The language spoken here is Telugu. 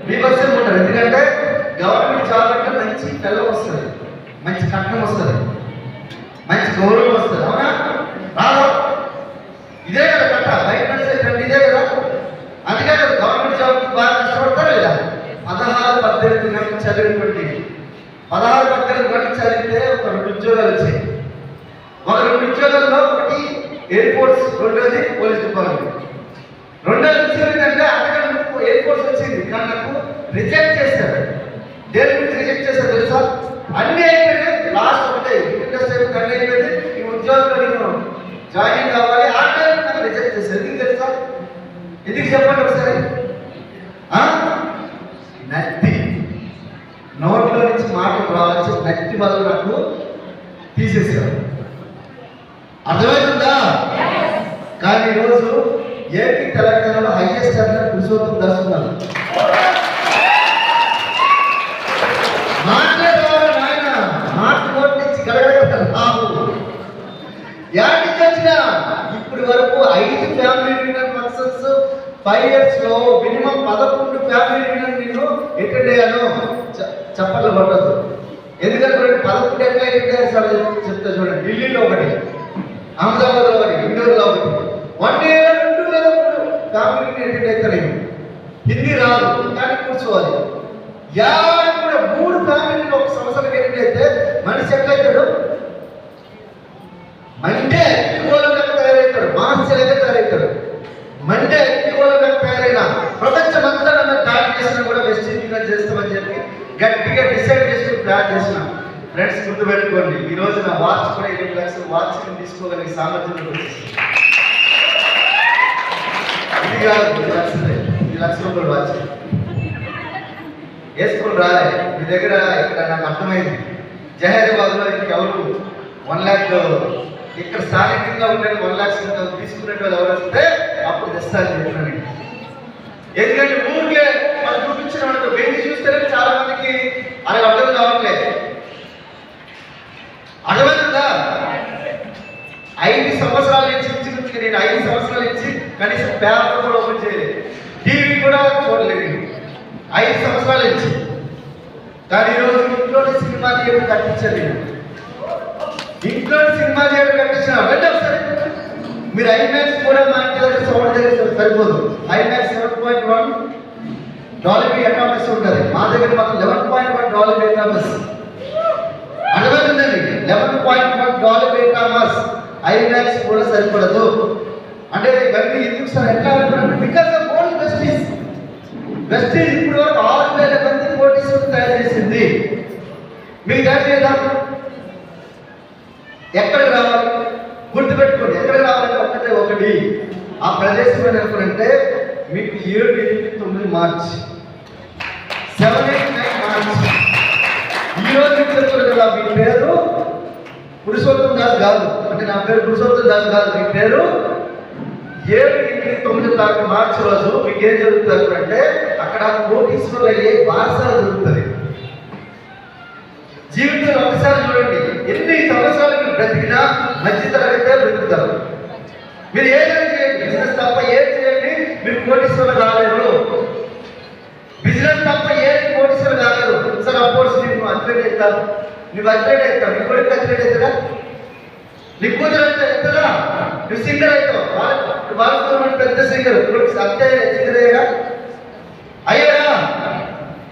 బీభత్సం ఉంటారు. ఎందుకంటే గవర్నమెంట్ జాబ్ అంటే మంచి పిల్లం వస్తుంది, మంచి కట్నం వస్తుంది, మంచి గౌరవం వస్తుంది. అవునా? రాదు. ఇదే కదా కట్ట, బయట నడిచేటండి ఇదే కదా. అందుకే కదా గవర్నమెంట్ జాబ్ బాగా కష్టపడతారు లేదా. 16-18 గంటలు చదివినటువంటి 16-18 గంటలు చదివితే ఒక 2 ఉద్యోగాలు వచ్చాయి. ఒక 2 ఉద్యోగాల్లో ఒకటి ఎయిర్ ఫోర్స్, రెండోది పోలీస్ డిపార్ట్మెంట్. రెండోది విషయం ఏంటంటే అంతకంటే ఎయిర్ ఫోర్స్ వచ్చింది, కానీ నాకు రిజెక్ట్ చేశారు. దేని గురించి రిజెక్ట్ చేశారు తెలుసా? అన్నీ అయిపోయినాయి, లాస్ట్ ఒకటే ఇంట్రెస్ట్ అయిపోయింది, అన్నీ అయిపోయింది, ఈ ఉద్యోగంలో నేను జాయిన్ కావాలి. ఆ టైం నాకు రిజెక్ట్ చేశారు. ఎందుకు తెలుసా? ఎందుకు చెప్పండి ఒకసారి. నత్తి, నోట్లో నుంచి మాటలు రావచ్చు, నత్తి వల్ల నాకు తీసేశారు. అర్థమవుతుందా? కానీ ఈరోజు ఏపీ తెలంగాణలో హైయెస్ట్ అన్నట్టు పురుషోత్తం దాస్ ఉన్నారు. మాట్లాడేవారు నాయన, మాట నోటి నుంచి గడగడతారు. యాడికి వచ్చినా ఇప్పటి వరకు 5 ఫ్యామిలీ రియూనియన్ ఫంక్షన్స్ 5 years లో మినిమం 11 ఫ్యామిలీ రియూనియన్ నేను అటెండ్ అయ్యాను. చెప్పట్లు పట్టదు. ఎందుకంటే 11 ఎట్లా అటెండ్ అయ్యారు సార్ చెప్తా చూడండి. ఢిల్లీలో ఒకటి, అహ్మదాబాద్లో ఒకటి, ఇండోర్లో ఒకటి. 1 year 2 లేదా 3 ఫ్యామిలీ అటెండ్ అవుతారు. హిందీ రాదు కానీ కూర్చోవాలి. కూడా 3 ఫ్యామిలీలు ఒక సంవత్సరానికి అటెండ్ అయితే మనిషి ఎట్లయితాడు? మండే అగ్నిగోళంగా తయారవుతాడు, మానసికంగా తయారవుతాడు. మండే అగ్నిగోళంగా తయారైన ప్రపంచమంతా నన్ను దాడి చేసినా కూడా వెస్ట్ ఇండియా చేస్తామని చెప్పి గట్టిగా డిసైడ్ చేసుకుని ప్లాన్ చేసిన. ఫ్రెండ్స్ గుర్తుపెట్టుకోండి, ఈ రోజు నా వాచ్ కూడా 8 లక్షల వాచ్ తీసుకోగలిగే సామర్థ్యం వచ్చేసింది. ఇది కాదు, 10 లక్షల రూపాయలు వాచ్ వేసుకుని రాలే. మీ దగ్గర ఇక్కడ నాకు అర్థమైంది, జహీరాబాద్లో ఇంకెవరు 1 lakh ఇక్కడ స్థానికంగా ఉండే 1 lakhs తీసుకునే వాళ్ళు ఎవరు వస్తే అప్పుడు తెస్తాను చెప్పినాను. ఎందుకంటే ఊరికే మనం చూపించిన వాళ్ళకి బెంచ్ చూస్తేనే చాలా మందికి అలా అర్థం కావట్లేదు. అర్థమవుతుందా? 5 సంవత్సరాల నుంచి నేను 5 సంవత్సరాల నుంచి కనీసం పేపర్ కూడా ఓపెన్ చేయలేదు, టీవీ కూడా చూడలేదు. 5 సంవత్సరాల నుంచి. కానీ ఈరోజు ఇంట్లోనే సినిమా థియేటర్ కట్టించారు. ఇంట్లో సినిమా థియేటర్ కట్టించిన వెళ్ళి ఒకసారి మీరు ఐమాక్స్ కూడా మా ఇంటి దగ్గర సౌండ్ దగ్గర సరిపోదు. ఐమాక్స్ 7.1 డాల్బీ అటామస్ ఉంటుంది, మా దగ్గర మాత్రం 11.1 డాల్బీ అటామస్. అర్థమవుతుందండి? 11.1 డాల్బీ అటామస్ ఐమాక్స్ కూడా సరిపడదు. అంటే ఇవన్నీ ఎందుకు సార్ ఎట్లా అనుకున్నాను? Because of old Vestige. Vestige ఇప్పుడు వరకు 6,000 మంది కోటీశ్వరులు తయారు చేసింది. మీకు తెలియదా? ఎక్కడికి రావాలి? గుర్తుపెట్టుకోండి, ఎక్కడికి రావాలంటే ఒకటి ఆ ప్రదేశం అనుకుంటే మీకు 7, 8, 9 మార్చి 7, 8, 9 మార్చి ఈ రోజు చెప్తున్నారు కదా. మీ పేరు పురుషోత్తం దాస్ కాదు, అంటే నా పేరు పురుషోత్తం దాస్ కాదు. మీ పేరు 7, 8, 9 మార్చి రోజు మీకు ఏం జరుగుతుంది అంటే అక్కడ కోటీశ్వరులు అయ్యే వారసాలు జరుగుతుంది. జీవితంలో ఒకసారి చూడండి, ఎన్ని సంవత్సరాలు మీరు బ్రతికినా మధ్యతరగతే బ్రతుకుతారు. మీరు ఏదైనా చేయండి, బిజినెస్ తప్ప ఏం చేయండి, మీరు కోటీశ్వరులు కాలేరు. బిజినెస్ తప్ప ఏది కోటీశ్వరులు కాలేరు. సార్ అపోర్స్ నువ్వు అథ్లెట్ అవుతావు, నువ్వు అథ్లెట్ అవుతావు, నీ కొడుకు అథ్లెట్ అవుతాడా? నీ కూతురు అంటే అవుతుందా? నువ్వు సింగర్ అవుతావు, వాళ్ళతో పెద్ద సింగర్, అంతే సింగర్ అయ్యాడా?